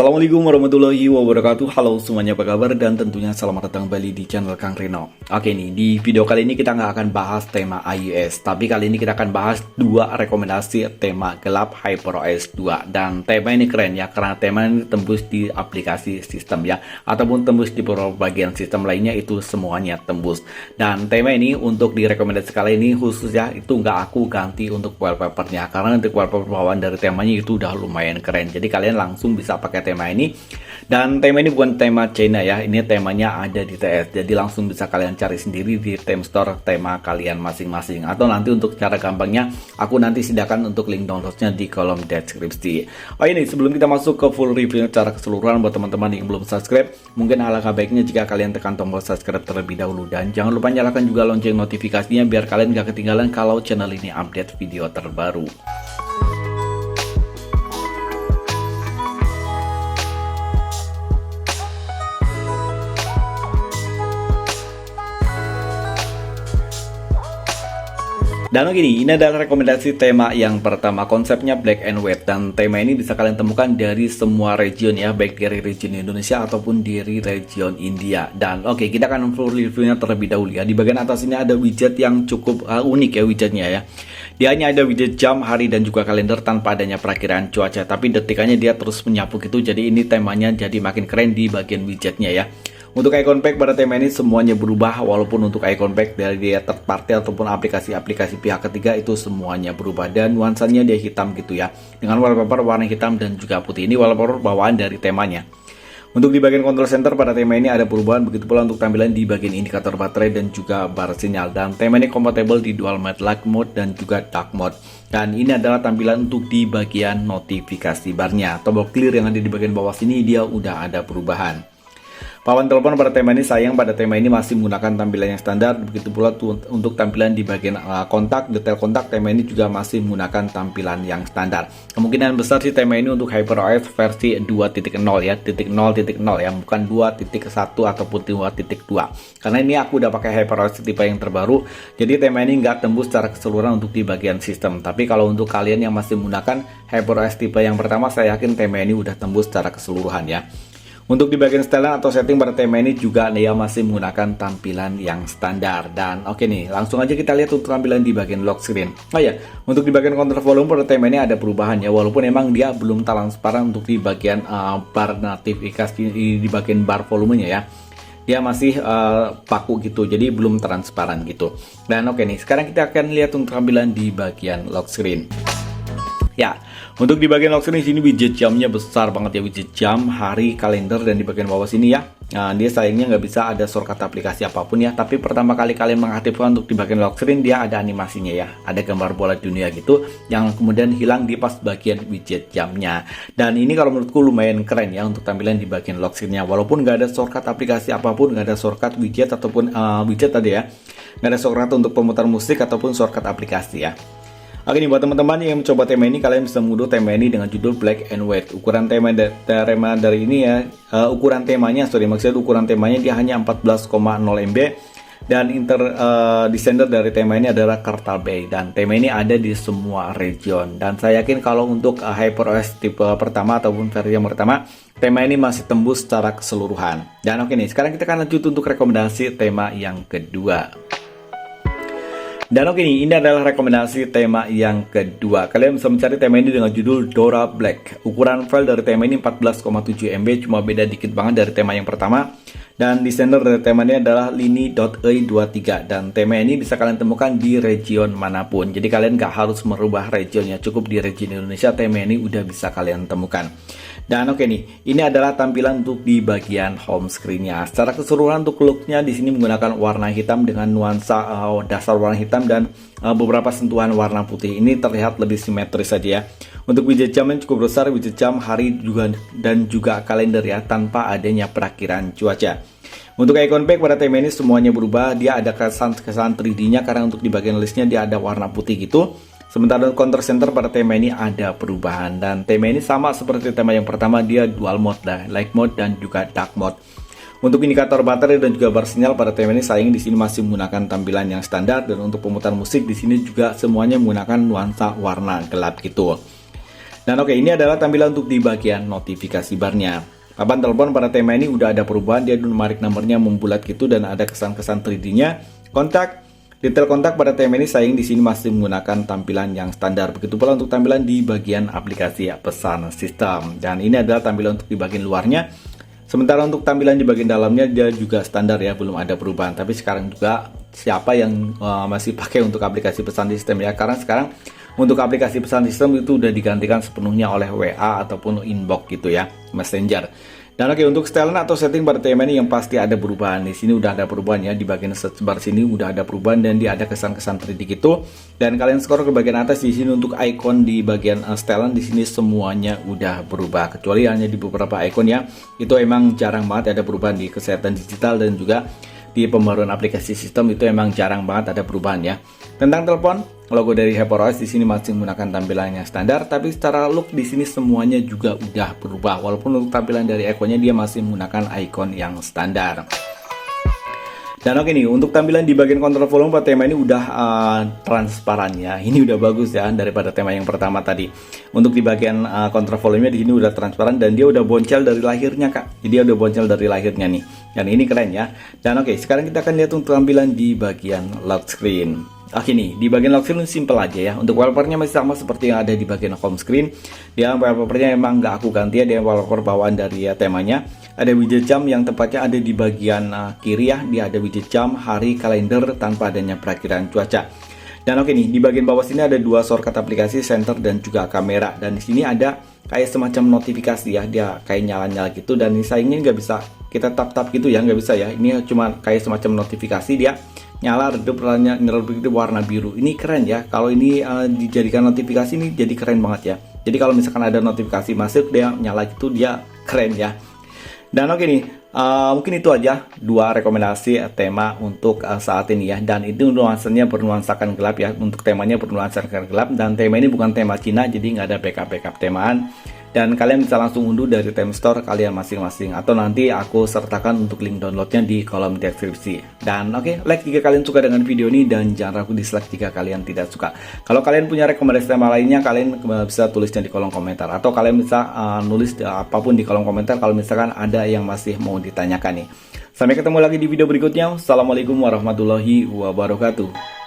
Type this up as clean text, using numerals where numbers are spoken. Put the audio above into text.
Assalamualaikum warahmatullahi wabarakatuh. Halo semuanya, apa kabar? Dan tentunya selamat datang kembali di channel Kang Reno. Oke nih, di video kali ini kita nggak akan bahas tema iOS, tapi kali ini kita akan bahas dua rekomendasi tema gelap HyperOS 2. Dan tema ini keren ya, karena tema ini tembus di aplikasi sistem ya, ataupun tembus di beberapa bagian sistem lainnya, itu semuanya tembus. Dan tema ini untuk di rekomendasi kali ini khusus ya, itu nggak aku ganti untuk wallpapernya, karena untuk wallpaper bawaan dari temanya itu udah lumayan keren. Jadi kalian langsung bisa pakai tema ini. Dan tema ini bukan tema China ya, ini temanya ada di TS, jadi langsung bisa kalian cari sendiri di Theme Store tema kalian masing-masing. Atau nanti untuk cara gampangnya aku nanti sediakan untuk link downloadnya di kolom deskripsi. Oh ini sebelum kita masuk ke full review secara keseluruhan, buat teman-teman yang belum subscribe, mungkin alangkah baiknya jika kalian tekan tombol subscribe terlebih dahulu, dan jangan lupa nyalakan juga lonceng notifikasinya biar kalian gak ketinggalan kalau channel ini update video terbaru. Dan oke nih, ini adalah rekomendasi tema yang pertama, konsepnya black and white, dan tema ini bisa kalian temukan dari semua region ya, baik dari region Indonesia ataupun dari region India. Dan oke, kita akan full reviewnya terlebih dahulu ya. Di bagian atas ini ada widget yang cukup unik ya widgetnya ya. Dia hanya ada widget jam, hari, dan juga kalender tanpa adanya perakiraan cuaca, tapi detikannya dia terus menyapu gitu, jadi ini temanya jadi makin keren di bagian widgetnya ya. Untuk icon pack pada tema ini semuanya berubah, walaupun untuk icon pack dari dia third party ataupun aplikasi-aplikasi pihak ketiga itu semuanya berubah, dan nuansanya dia hitam gitu ya, dengan wallpaper warna hitam dan juga putih. Ini wallpaper bawaan dari temanya. Untuk di bagian control center pada tema ini ada perubahan, begitu pula untuk tampilan di bagian indikator baterai dan juga bar sinyal. Dan tema ini kompatibel di dual mode light mode dan juga dark mode. Dan ini adalah tampilan untuk di bagian notifikasi barnya. Tombol clear yang ada di bagian bawah sini dia udah ada perubahan. Pawan telepon pada tema ini sayang pada tema ini masih menggunakan tampilan yang standar, begitu pula untuk tampilan di bagian kontak, detail kontak tema ini juga masih menggunakan tampilan yang standar. Kemungkinan besar sih tema ini untuk HyperOS versi 2.0 ya, 0.0 ya, bukan 2.1 ataupun 2.2. Karena ini aku udah pakai HyperOS tipe yang terbaru, jadi tema ini nggak tembus secara keseluruhan untuk di bagian sistem. Tapi kalau untuk kalian yang masih menggunakan HyperOS tipe yang pertama, saya yakin tema ini udah tembus secara keseluruhan ya. Untuk di bagian setelan atau setting pada tema ini juga dia masih menggunakan tampilan yang standar. Dan oke nih, langsung aja kita lihat untuk tampilan di bagian lock screen. Oh ya, untuk di bagian control volume pada tema ini ada perubahan ya, walaupun emang dia belum transparan untuk di bagian bar notifikasi, di bagian bar volumenya ya. Dia masih paku gitu, jadi belum transparan gitu. Dan oke nih, sekarang kita akan lihat untuk tampilan di bagian lock screen. Ya, untuk di bagian lock screen sini widget jamnya besar banget ya, widget jam, hari, kalender, dan di bagian bawah sini ya. Nah, dia sayangnya nggak bisa ada shortcut aplikasi apapun ya. Tapi pertama kali kalian mengaktifkan untuk di bagian lock screen, dia ada animasinya ya, ada gambar bola dunia gitu, yang kemudian hilang di pas bagian widget jamnya. Dan ini kalau menurutku lumayan keren ya untuk tampilan di bagian lock screennya. Walaupun nggak ada shortcut aplikasi apapun, nggak ada shortcut widget ataupun widget tadi ya, nggak ada shortcut untuk pemutar musik ataupun shortcut aplikasi ya. Oke nih, buat teman-teman yang mencoba tema ini, kalian bisa mengunduh tema ini dengan judul Black and White. Ukuran tema dari ini ya, ukuran temanya dia hanya 14,0 MB, dan descender dari tema ini adalah Cartal Bay, dan tema ini ada di semua region. Dan saya yakin kalau untuk HyperOS tipe pertama ataupun versi yang pertama, tema ini masih tembus secara keseluruhan. Dan oke nih, sekarang kita akan lanjut untuk rekomendasi tema yang kedua. Dan oke nih, ini adalah rekomendasi tema yang kedua. Kalian bisa mencari tema ini dengan judul Dora Black. Ukuran file dari tema ini 14,7 MB, cuma beda dikit banget dari tema yang pertama. Dan descender dari tema ini adalah Lini.E23. Dan tema ini bisa kalian temukan di region manapun. Jadi kalian nggak harus merubah regionnya, cukup di region Indonesia tema ini udah bisa kalian temukan. Dan oke nih, ini adalah tampilan untuk di bagian home screen-nya. Secara keseluruhan untuk look-nya di sini menggunakan warna hitam dengan nuansa dasar warna hitam dan beberapa sentuhan warna putih. Ini terlihat lebih simetris saja ya. Untuk widget jamnya cukup besar, widget jam, hari juga dan juga kalender ya, tanpa adanya perakiraan cuaca. Untuk icon pack pada tema ini semuanya berubah, dia ada kesan 3D-nya karena untuk di bagian listnya dia ada warna putih gitu. Sementara control center pada tema ini ada perubahan, dan tema ini sama seperti tema yang pertama, dia dual mode lah, light mode dan juga dark mode. Untuk indikator baterai dan juga bar sinyal pada tema ini sayang di sini masih menggunakan tampilan yang standar, dan untuk pemutar musik di sini juga semuanya menggunakan nuansa warna gelap gitu. Dan oke, ini adalah tampilan untuk di bagian notifikasi barnya. Papan telepon pada tema ini udah ada perubahan, dia numerik nomornya membulat gitu dan ada kesan-kesan 3D-nya. Kontak, detail kontak pada tema ini sayang di sini masih menggunakan tampilan yang standar. Begitu pula untuk tampilan di bagian aplikasi pesan sistem. Dan ini adalah tampilan untuk di bagian luarnya. Sementara untuk tampilan di bagian dalamnya dia juga standar ya, belum ada perubahan. Tapi sekarang juga siapa yang masih pakai untuk aplikasi pesan sistem ya, karena sekarang untuk aplikasi pesan sistem itu udah digantikan sepenuhnya oleh WA ataupun inbox gitu ya, Messenger. Dan oke, untuk setelan atau setting pada tema ini yang pasti ada perubahan. Di sini udah ada perubahan ya, di bagian search bar sini udah ada perubahan dan dia ada kesan-kesan 3D gitu. Dan kalian scroll ke bagian atas di sini untuk icon di bagian setelan di sini semuanya udah berubah, kecuali hanya di beberapa icon ya. Itu emang jarang banget ada perubahan di kesehatan digital dan juga di pembaruan aplikasi sistem itu emang jarang banget ada perubahan ya. Tentang telepon, logo dari HyperOS di sini masih menggunakan tampilan yang standar, tapi secara look di sini semuanya juga udah berubah. Walaupun untuk tampilan dari ikonnya dia masih menggunakan icon yang standar. Dan oke nih, untuk tampilan di bagian kontrol volume pada tema ini udah transparan ya. Ini udah bagus ya daripada tema yang pertama tadi. Untuk di bagian kontrol volume di sini udah transparan dan dia udah boncel dari lahirnya Kak. Jadi dia udah boncel dari lahirnya nih. Dan ini keren ya. Dan oke, sekarang kita akan lihat untuk tampilan di bagian lock screen. Oke nih, di bagian lock screen simple aja ya. Untuk wallpapernya masih sama seperti yang ada di bagian home screen. Dia wallpapernya emang nggak aku ganti ya, dia wallpaper bawaan dari temanya. Ada widget jam yang tepatnya ada di bagian kiri ya. Dia ada widget jam, hari, kalender tanpa adanya perakiraan cuaca. Dan oke nih, di bagian bawah sini ada dua shortcut aplikasi, center dan juga kamera. Dan di sini ada kayak semacam notifikasi ya, dia kayak nyala-nyala gitu. Dan ini sayangnya nggak bisa kita tap-tap gitu ya, nggak bisa ya. Ini cuma kayak semacam notifikasi, dia nyala redup begitu warna biru. Ini keren ya, kalau ini dijadikan notifikasi ini jadi keren banget ya. Jadi kalau misalkan ada notifikasi masuk dia nyala gitu, dia keren ya. Dan oke nih, mungkin itu aja dua rekomendasi tema untuk saat ini ya. Dan itu nuansanya bernuansakan gelap ya, untuk temanya bernuansakan gelap. Dan tema ini bukan tema Cina, jadi nggak ada backup temaan. Dan kalian bisa langsung unduh dari Time Store kalian masing-masing, atau nanti aku sertakan untuk link downloadnya di kolom deskripsi. Dan oke, like jika kalian suka dengan video ini, dan jangan ragu dislike jika kalian tidak suka. Kalau kalian punya rekomendasi tema lainnya, kalian bisa tulisnya di kolom komentar, atau kalian bisa nulis apapun di kolom komentar kalau misalkan ada yang masih mau ditanyakan nih. Sampai ketemu lagi di video berikutnya. Assalamualaikum warahmatullahi wabarakatuh.